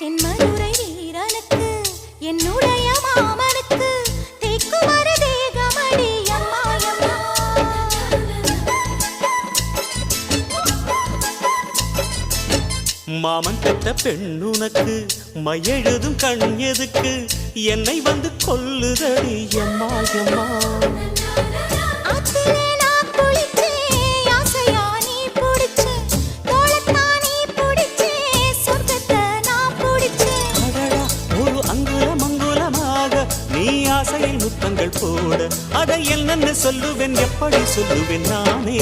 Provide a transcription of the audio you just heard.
தென்மதுரை வீரனுக்கு என்னுடைய மாமனுக்கு தேக்குமர தேகமடி அம்மாயம்மா. மாமன் பெற்ற பெண்ணுனக்கு மையெழுதும் கண் எதுக்கு என்னை வந்து கொல்லுதடி அம்மாயம்மா. ஆசையில் முத்தங்கள் போட அதை என்னன்னு சொல்லுவேன், எப்படி சொல்லுவேன் நானே.